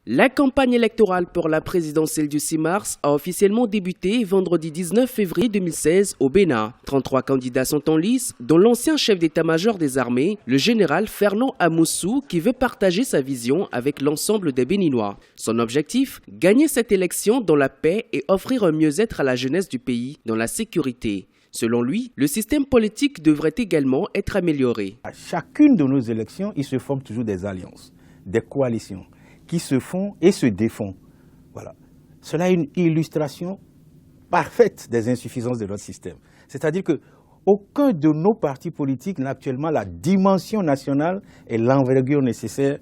La campagne électorale pour la présidentielle du 6 mars a officiellement débuté vendredi 19 février 2016 au Bénin. 33 candidats sont en lice, dont l'ancien chef d'état-major des armées, le général Fernand Amoussou, qui veut partager sa vision avec l'ensemble des Béninois. Son objectif, gagner cette élection dans la paix et offrir un mieux-être à la jeunesse du pays dans la sécurité. Selon lui, le système politique devrait également être amélioré. À chacune de nos élections, il se forme toujours des alliances, des coalitions qui se font et se défont. Voilà. Cela est une illustration parfaite des insuffisances de notre système. C'est-à-dire qu'aucun de nos partis politiques n'a actuellement la dimension nationale et l'envergure nécessaire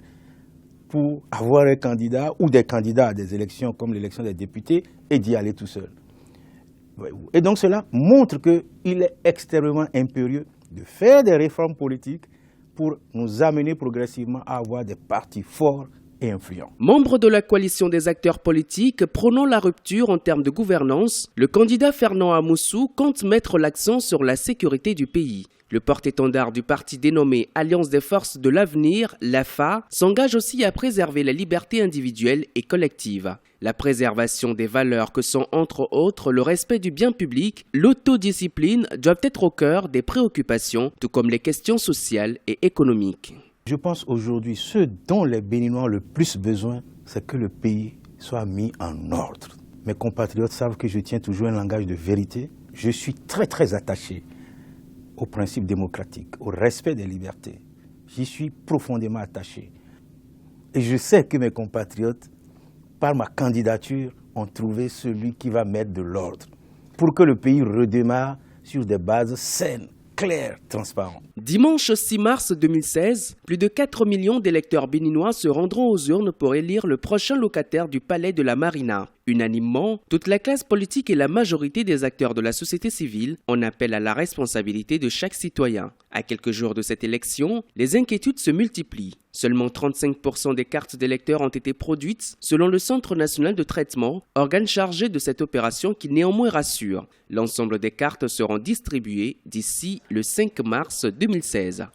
pour avoir un candidat ou des candidats à des élections comme l'élection des députés et d'y aller tout seul. Et donc cela montre qu'il est extrêmement impérieux de faire des réformes politiques pour nous amener progressivement à avoir des partis forts et influents. Membre de la coalition des acteurs politiques prônant la rupture en termes de gouvernance, le candidat Fernand Amoussou compte mettre l'accent sur la sécurité du pays. Le porte-étendard du parti dénommé Alliance des Forces de l'Avenir, l'AFA, s'engage aussi à préserver la liberté individuelle et collective. La préservation des valeurs que sont entre autres le respect du bien public, l'autodiscipline doivent être au cœur des préoccupations, tout comme les questions sociales et économiques. Je pense aujourd'hui, ce dont les Béninois ont le plus besoin, c'est que le pays soit mis en ordre. Mes compatriotes savent que je tiens toujours un langage de vérité. Je suis très attaché aux principes démocratiques, au respect des libertés. J'y suis profondément attaché. Et je sais que mes compatriotes, par ma candidature, ont trouvé celui qui va mettre de l'ordre pour que le pays redémarre sur des bases saines, claires, transparentes. Dimanche 6 mars 2016, plus de 4 millions d'électeurs béninois se rendront aux urnes pour élire le prochain locataire du palais de la Marina. Unanimement, toute la classe politique et la majorité des acteurs de la société civile en appellent à la responsabilité de chaque citoyen. À quelques jours de cette élection, les inquiétudes se multiplient. Seulement 35% des cartes d'électeurs ont été produites selon le Centre national de traitement, organe chargé de cette opération qui néanmoins rassure. L'ensemble des cartes seront distribuées d'ici le 5 mars 2016.